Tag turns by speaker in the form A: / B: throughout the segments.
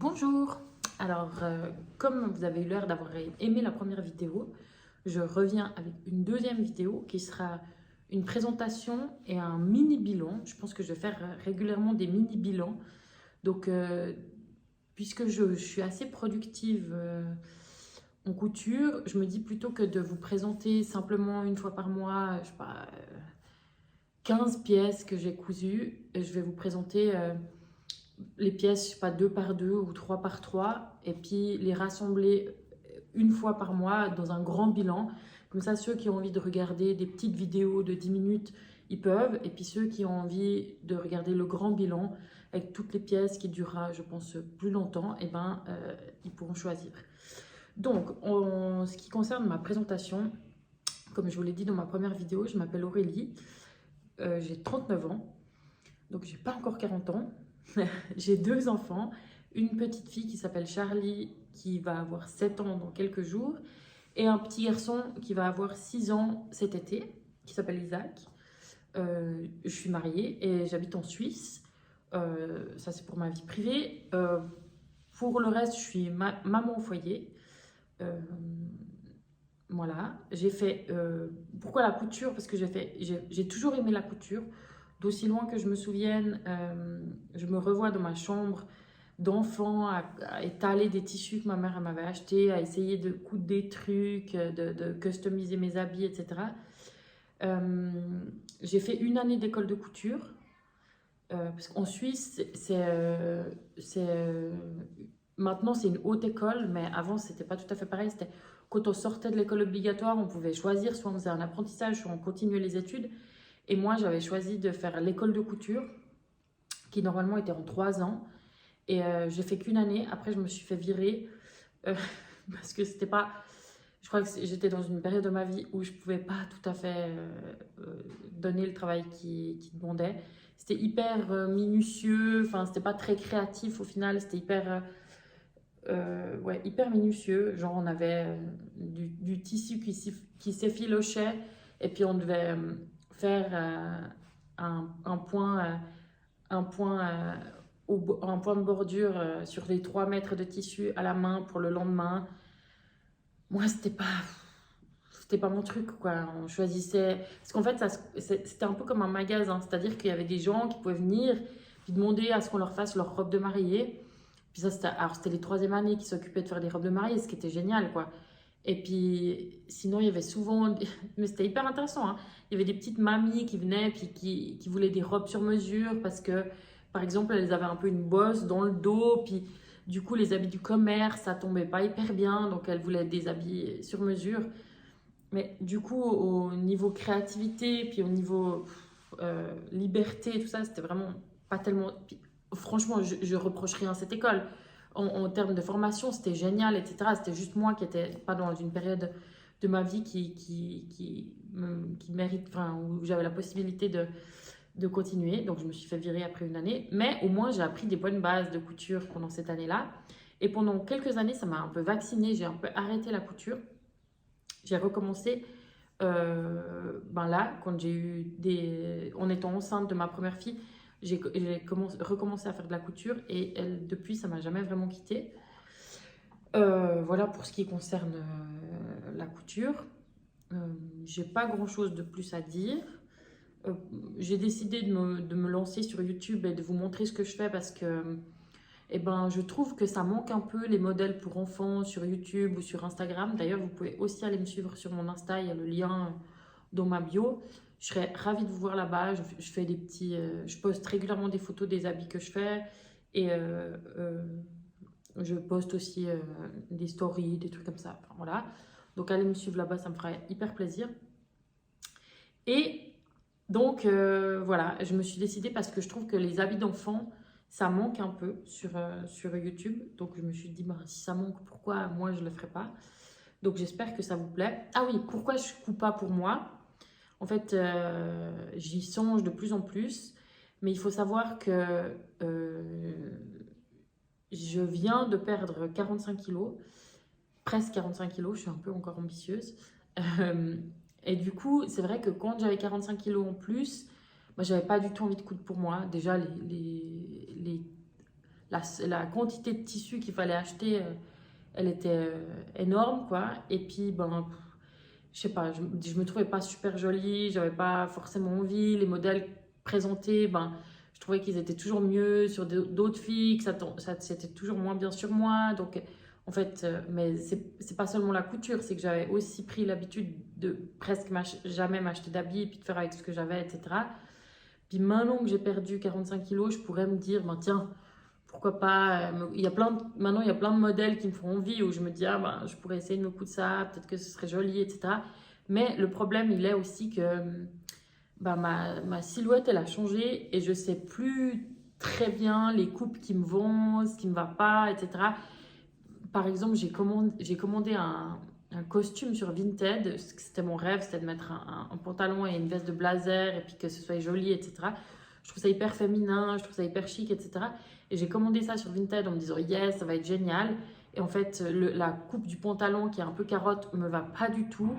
A: Bonjour! Alors, comme vous avez eu l'air d'avoir aimé la première vidéo, je reviens avec une deuxième vidéo qui sera une présentation et un mini bilan. Je pense que je vais faire régulièrement des mini bilans. Donc, puisque je suis assez productive en couture, je me dis plutôt que de vous présenter simplement une fois par mois, je sais pas, 15 pièces que j'ai cousues, je vais vous présenter les pièces, je sais pas, 2 par 2 ou 3 par 3 et puis les rassembler une fois par mois dans un grand bilan. Comme ça, ceux qui ont envie de regarder des petites vidéos de 10 minutes, ils peuvent. Et puis ceux qui ont envie de regarder le grand bilan avec toutes les pièces qui durera, je pense, plus longtemps, et ben, ils pourront choisir. Donc, en ce qui concerne ma présentation, comme je vous l'ai dit dans ma première vidéo, je m'appelle Aurélie, j'ai 39 ans, donc j'ai pas encore 40 ans. J'ai deux enfants, une petite fille qui s'appelle Charlie qui va avoir 7 ans dans quelques jours et un petit garçon qui va avoir 6 ans cet été qui s'appelle Isaac. Je suis mariée et j'habite en Suisse. Ça c'est pour ma vie privée. Pour le reste, je suis maman au foyer. Euh, voilà, j'ai fait... pourquoi la couture? Parce que j'ai toujours aimé la couture. D'aussi loin que je me souvienne, je me revois dans ma chambre d'enfant à étaler des tissus que ma mère elle m'avait achetés, à essayer de coudre des trucs, de customiser mes habits, etc. Euh, j'ai fait une année d'école de couture, parce qu'en Suisse, maintenant c'est une haute école, mais avant c'était pas tout à fait pareil. C'était quand on sortait de l'école obligatoire, on pouvait choisir, soit on faisait un apprentissage, soit on continuait les études. Et moi, j'avais choisi de faire l'école de couture, qui normalement était en 3 ans. Et j'ai fait qu'une année. Après, je me suis fait virer euh, parce que c'était pas. Je crois que j'étais dans une période de ma vie où je pouvais pas tout à fait donner le travail qui demandait. C'était hyper minutieux. Enfin, c'était pas très créatif au final. C'était hyper, ouais, hyper minutieux. Genre, on avait du tissu qui s'effilochait et puis on devait faire un point, un point de bordure sur les 3 mètres de tissu à la main pour le lendemain. Moi, c'était pas mon truc, quoi. On choisissait. Parce qu'en fait, c'était un peu comme un magasin. C'est-à-dire qu'il y avait des gens qui pouvaient venir puis demander à ce qu'on leur fasse leur robe de mariée. Puis ça, c'était les 3e années qui s'occupaient de faire des robes de mariée, ce qui était génial, quoi. Et puis, sinon, il y avait souvent, mais c'était hyper intéressant, hein. Il y avait des petites mamies qui venaient, puis qui voulaient des robes sur mesure, parce que, par exemple, elles avaient un peu une bosse dans le dos, puis du coup, les habits du commerce, ça tombait pas hyper bien, donc elles voulaient des habits sur mesure. Mais du coup, au niveau créativité, puis au niveau liberté, tout ça, c'était vraiment pas tellement... Puis, franchement, je reproche rien à cette école en termes de formation, c'était génial, etc. C'était juste moi qui n'étais pas dans une période de ma vie qui mérite, enfin, où j'avais la possibilité de continuer. Donc, je me suis fait virer après une année. Mais au moins, j'ai appris des bonnes bases de couture pendant cette année-là. Et pendant quelques années, ça m'a un peu vaccinée. J'ai un peu arrêté la couture. J'ai recommencé ben là, quand j'ai eu en étant enceinte de ma première fille, j'ai recommencé à faire de la couture et depuis, ça m'a jamais vraiment quittée. Voilà pour ce qui concerne la couture. J'ai pas grand chose de plus à dire. J'ai décidé de me lancer sur YouTube et de vous montrer ce que je fais parce que eh ben, je trouve que ça manque un peu les modèles pour enfants sur YouTube ou sur Instagram. D'ailleurs, vous pouvez aussi aller me suivre sur mon Insta, il y a le lien dans ma bio. Je serais ravie de vous voir là-bas. Je fais des petits, je poste régulièrement des photos des habits que je fais et je poste aussi des stories, des trucs comme ça. Enfin, voilà. Donc allez me suivre là-bas, ça me ferait hyper plaisir. Et donc voilà, je me suis décidée parce que je trouve que les habits d'enfants, ça manque un peu sur YouTube. Donc je me suis dit, bah, si ça manque, pourquoi moi je ne le ferai pas? Donc j'espère que ça vous plaît. Ah oui, pourquoi je ne coupe pas pour moi? En fait, j'y songe de plus en plus. Mais il faut savoir que je viens de perdre 45 kilos, presque 45 kilos, je suis un peu encore ambitieuse. Euh, et du coup, c'est vrai que quand j'avais 45 kilos en plus, moi, j'avais pas du tout envie de coudre pour moi. Déjà, la quantité de tissu qu'il fallait acheter, elle était énorme, quoi. Et puis, ben, je sais pas, je me trouvais pas super jolie, j'avais pas forcément envie. Les modèles présentés, ben, je trouvais qu'ils étaient toujours mieux sur d'autres filles, que c'était toujours moins bien sur moi. Donc, en fait, mais c'est pas seulement la couture, c'est que j'avais aussi pris l'habitude de presque jamais m'acheter d'habits, puis de faire avec ce que j'avais, etc. Puis maintenant que j'ai perdu 45 kilos, je pourrais me dire, ben, tiens, pourquoi pas, maintenant il y a plein de modèles qui me font envie, où je me dis, ah, ben, je pourrais essayer de me coudre ça, peut-être que ce serait joli, etc. Mais le problème, il est aussi que ben, ma silhouette, elle a changé et je sais plus très bien les coupes qui me vont, ce qui me va pas, etc. Par exemple, j'ai commandé un costume sur Vinted. C'était mon rêve, c'était de mettre un pantalon et une veste de blazer et puis que ce soit joli, etc. Je trouve ça hyper féminin, je trouve ça hyper chic, etc. Et j'ai commandé ça sur Vinted en me disant yes, ça va être génial. Et en fait, la coupe du pantalon qui est un peu carotte me va pas du tout.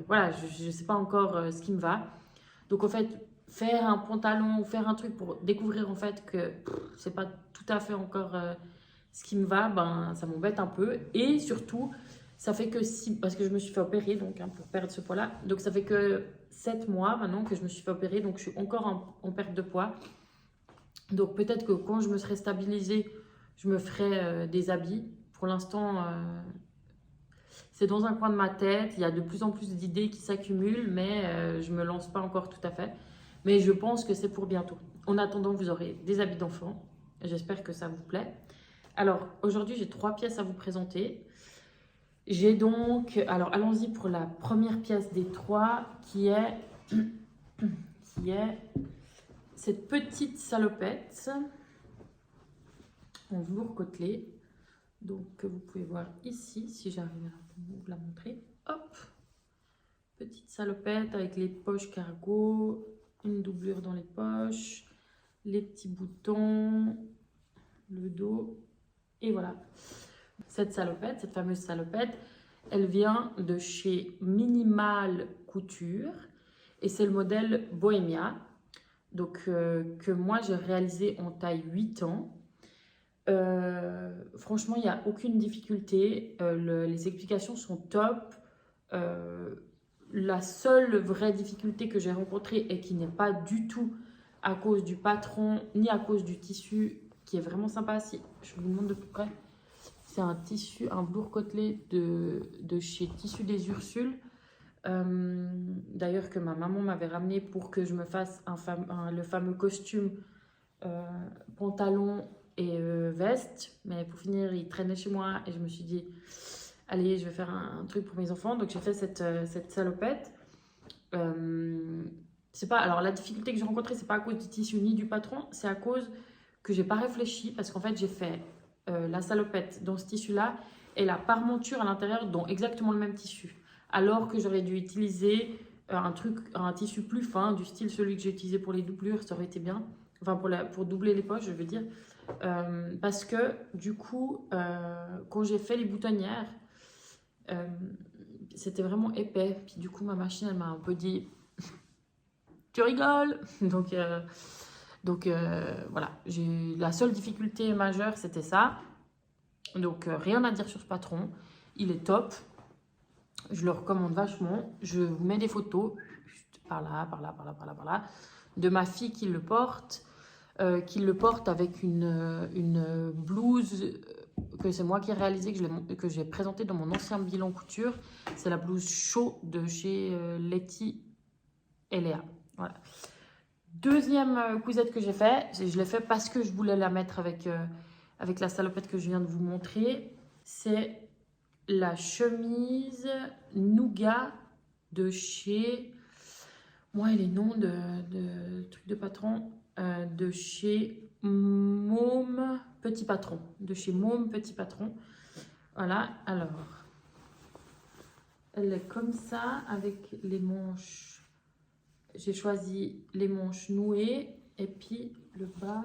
A: Voilà, je ne sais pas encore ce qui me va. Donc en fait, faire un pantalon ou faire un truc pour découvrir en fait que c'est pas tout à fait encore ce qui me va, ben ça m'embête un peu. Et surtout, ça fait que si, parce que je me suis fait opérer donc pour perdre ce poids-là, donc ça fait que 7 mois maintenant que je me suis fait opérer, donc je suis encore en perte de poids. Donc peut-être que quand je me serai stabilisée, je me ferai des habits. Pour l'instant, c'est dans un coin de ma tête. Il y a de plus en plus d'idées qui s'accumulent, mais je ne me lance pas encore tout à fait. Mais je pense que c'est pour bientôt. En attendant, vous aurez des habits d'enfant. J'espère que ça vous plaît. Alors, aujourd'hui, j'ai 3 pièces à vous présenter. J'ai donc... Alors, allons-y pour la première pièce des 3, qui est cette petite salopette en velours côtelé. Donc, que vous pouvez voir ici, si j'arrive à vous la montrer. Hop! Petite salopette avec les poches cargo, une doublure dans les poches, les petits boutons, le dos. Et voilà. Cette salopette, cette fameuse salopette, elle vient de chez Minimal Couture. Et c'est le modèle Bohemia. Donc, que moi, j'ai réalisé en taille 8 ans. Franchement, il n'y a aucune difficulté. Les explications sont top. La seule vraie difficulté que j'ai rencontrée et qui n'est pas du tout à cause du patron ni à cause du tissu qui est vraiment sympa, si je vous le montre de plus près, c'est un tissu, un velours côtelé de chez Tissu des Ursules. D'ailleurs que ma maman m'avait ramené pour que je me fasse le fameux costume pantalon et veste, mais pour finir il traînait chez moi et je me suis dit allez, je vais faire un truc pour mes enfants. Donc j'ai fait cette salopette. C'est pas, alors la difficulté que j'ai rencontrée, c'est pas à cause du tissu ni du patron, c'est à cause que j'ai pas réfléchi, parce qu'en fait j'ai fait la salopette dans ce tissu là et la parmenture à l'intérieur dans exactement le même tissu, alors que j'aurais dû utiliser un tissu plus fin, du style celui que j'ai utilisé pour les doublures, ça aurait été bien, enfin pour doubler les poches je veux dire, parce que du coup quand j'ai fait les boutonnières, c'était vraiment épais, puis du coup ma machine elle m'a un peu dit tu rigoles. Donc voilà, la seule difficulté majeure c'était ça. Donc rien à dire sur ce patron, il est top, je le recommande vachement. Je vous mets des photos par là, de ma fille qui le porte avec une blouse que c'est moi qui ai réalisé, que j'ai présentée dans mon ancien bilan couture. C'est la blouse chaud de chez Letty et Léa. Voilà. Deuxième cousette que j'ai fait, je l'ai fait parce que je voulais la mettre avec la salopette que je viens de vous montrer. C'est la chemise Nougat de chez... Moi, les noms de trucs de patron, de chez Môme Petit Patron. De chez Môme Petit Patron. Voilà, alors, elle est comme ça, avec les manches. J'ai choisi les manches nouées et puis le bas,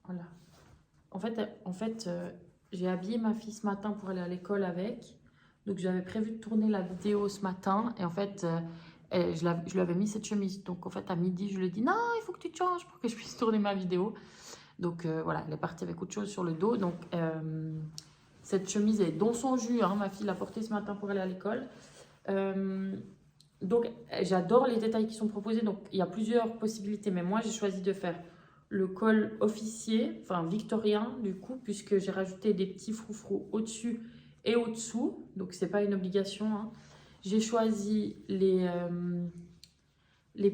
A: voilà. En fait j'ai habillé ma fille ce matin pour aller à l'école avec. Donc, j'avais prévu de tourner la vidéo ce matin. Et en fait, je lui avais mis cette chemise. Donc, en fait, à midi, je lui ai dit, non, il faut que tu te changes pour que je puisse tourner ma vidéo. Donc voilà, elle est partie avec autre chose sur le dos. Donc cette chemise est dans son jus, hein, ma fille l'a portée ce matin pour aller à l'école. Donc j'adore les détails qui sont proposés, donc il y a plusieurs possibilités, mais moi j'ai choisi de faire le col officier, enfin victorien du coup, puisque j'ai rajouté des petits froufrous au-dessus et au-dessous, donc c'est pas une obligation, hein. J'ai choisi les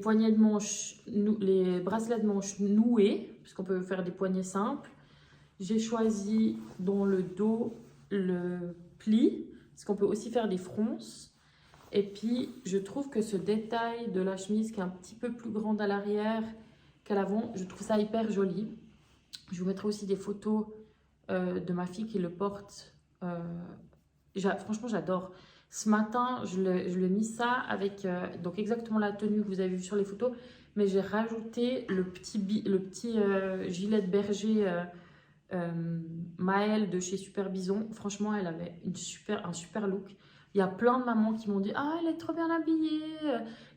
A: poignets de manche, les bracelets de manche noués, puisqu'on peut faire des poignets simples. J'ai choisi dans le dos le pli, parce qu'on peut aussi faire des fronces. Et puis, je trouve que ce détail de la chemise qui est un petit peu plus grande à l'arrière qu'à l'avant, je trouve ça hyper joli. Je vous mettrai aussi des photos de ma fille qui le porte. Franchement, j'adore. Ce matin, je l'ai mis ça avec donc exactement la tenue que vous avez vue sur les photos, mais j'ai rajouté le petit gilet de berger Maëlle de chez Super Bison. Franchement, elle avait un super look. Il y a plein de mamans qui m'ont dit « Ah, elle est trop bien habillée !»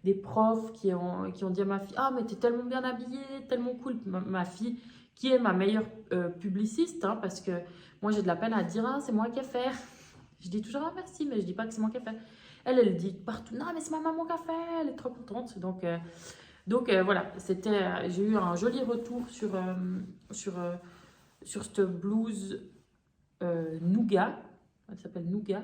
A: Des profs qui ont dit à ma fille « Ah, mais t'es tellement bien habillée, tellement cool !» Ma fille, qui est ma meilleure publiciste, hein, parce que moi, j'ai de la peine à dire « Ah, c'est moi qui ai fait !» Je dis toujours « Ah, merci !» mais je dis pas que c'est moi qui ai fait. Elle dit partout « Non, mais c'est ma maman qui a fait !» Elle est trop contente. Donc voilà, j'ai eu un joli retour sur cette blouse Nougat. Elle s'appelle Nougat.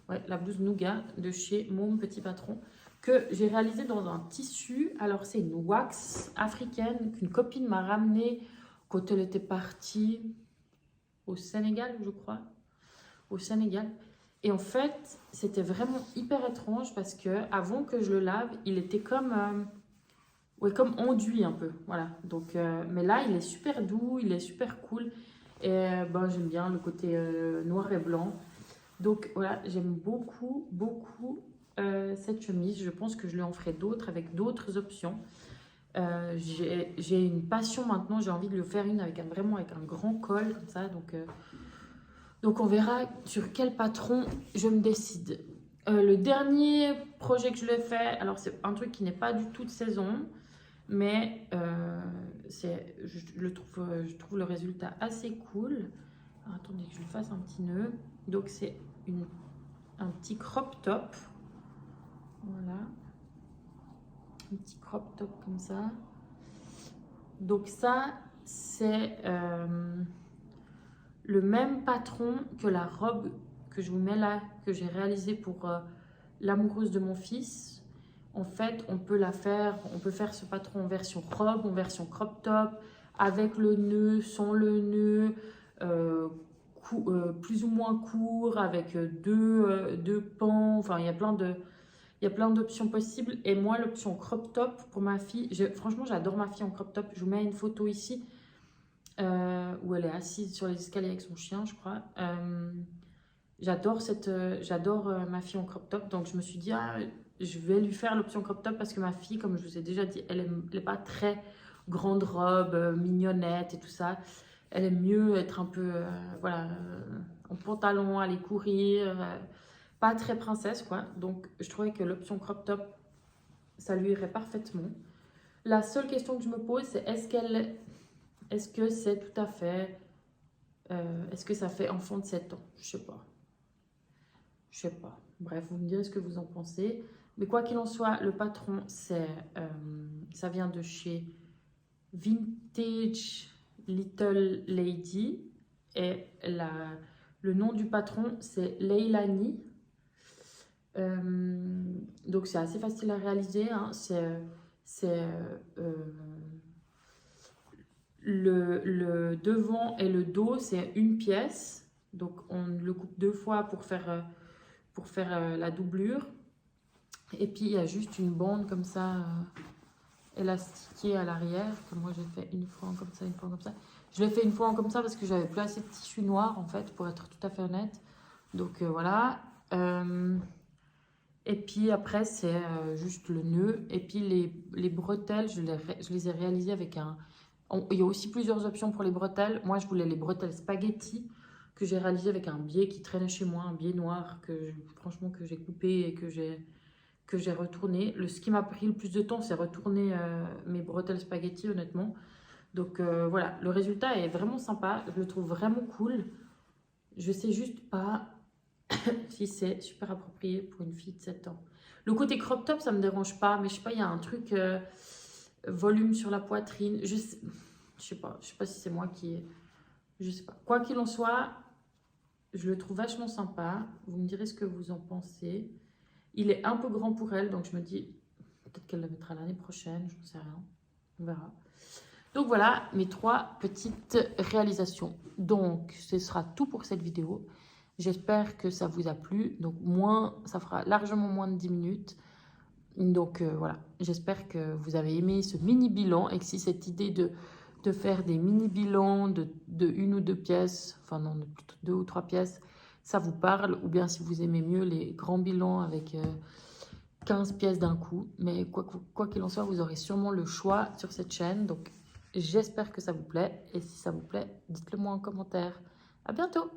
A: Ouais, la blouse Nougat de chez Môme Petit Patron, que j'ai réalisée dans un tissu. Alors, c'est une wax africaine qu'une copine m'a ramenée quand elle était partie au Sénégal, je crois. Au Sénégal. Et en fait, c'était vraiment hyper étrange parce que avant que je le lave, il était comme enduit un peu. Voilà. Donc, mais là, il est super doux, il est super cool. Et ben, j'aime bien le côté noir et blanc. Donc voilà, j'aime beaucoup, beaucoup cette chemise. Je pense que je lui en ferai d'autres avec d'autres options. J'ai une passion maintenant, j'ai envie de lui faire une vraiment avec un grand col comme ça. Donc on verra sur quel patron je me décide. Le dernier projet que je l'ai fait, alors c'est un truc qui n'est pas du tout de saison, mais je trouve le résultat assez cool. Alors, attendez que je lui fasse un petit nœud. Donc c'est un petit crop top. Voilà. Un petit crop top comme ça. Donc ça, c'est le même patron que la robe que je vous mets là, que j'ai réalisée pour l'amoureuse de mon fils. En fait, on peut faire ce patron en version robe, en version crop top, avec le nœud, sans le nœud, plus ou moins court, avec deux pans. Enfin, il y a plein d'options possibles. Et moi, l'option crop top pour ma fille, franchement, j'adore ma fille en crop top. Je vous mets une photo ici où elle est assise sur les escaliers avec son chien, je crois. J'adore ma fille en crop top. Donc, je me suis dit, je vais lui faire l'option crop top parce que ma fille, comme je vous ai déjà dit, elle n'est pas très grande robe, mignonnette et tout ça. Elle aime mieux être un peu, en pantalon, aller courir, pas très princesse, quoi. Donc, je trouvais que l'option crop top, ça lui irait parfaitement. La seule question que je me pose, c'est est-ce que c'est tout à fait, est-ce que ça fait enfant de 7 ans? Je sais pas. Je sais pas. Bref, vous me direz ce que vous en pensez. Mais quoi qu'il en soit, le patron, ça vient de chez Vintage Little Lady. Et le nom du patron, c'est Leilani. Donc, c'est assez facile à réaliser. Hein. Le devant et le dos, c'est une pièce. Donc, on le coupe 2 fois pour faire la doublure. Et puis, il y a juste une bande comme ça, élastiquée à l'arrière. Que moi, j'ai fait une fois comme ça, une fois comme ça. Je l'ai fait une fois comme ça parce que j'avais plus assez de tissu noir, en fait, pour être tout à fait honnête. Donc, voilà. Et puis, après, c'est juste le nœud. Et puis, les bretelles, je les ai réalisées avec il y a aussi plusieurs options pour les bretelles. Moi, je voulais les bretelles spaghetti que j'ai réalisées avec un biais qui traînait chez moi, un biais noir franchement, que j'ai coupé et que j'ai retourné. Ce qui m'a pris le plus de temps, c'est retourner mes bretelles spaghetti, honnêtement. Donc voilà, le résultat est vraiment sympa. Je le trouve vraiment cool. Je sais juste pas si c'est super approprié pour une fille de 7 ans. Le côté crop top, ça me dérange pas, mais je sais pas, il y a un truc volume sur la poitrine. Je sais pas si c'est moi qui... Je sais pas. Quoi qu'il en soit, je le trouve vachement sympa. Vous me direz ce que vous en pensez. Il est un peu grand pour elle, donc je me dis, peut-être qu'elle le mettra l'année prochaine, je ne sais rien. On verra. Donc voilà mes 3 petites réalisations. Donc ce sera tout pour cette vidéo. J'espère que ça vous a plu. Donc ça fera largement moins de 10 minutes. Donc voilà, j'espère que vous avez aimé ce mini bilan et que si cette idée de faire des mini bilans de 1 ou 2 pièces, enfin non, plutôt 2 ou 3 pièces, ça vous parle, ou bien si vous aimez mieux les grands bilans avec 15 pièces d'un coup. Mais quoi qu'il en soit, vous aurez sûrement le choix sur cette chaîne. Donc j'espère que ça vous plaît, et si ça vous plaît, dites-le moi en commentaire. À bientôt!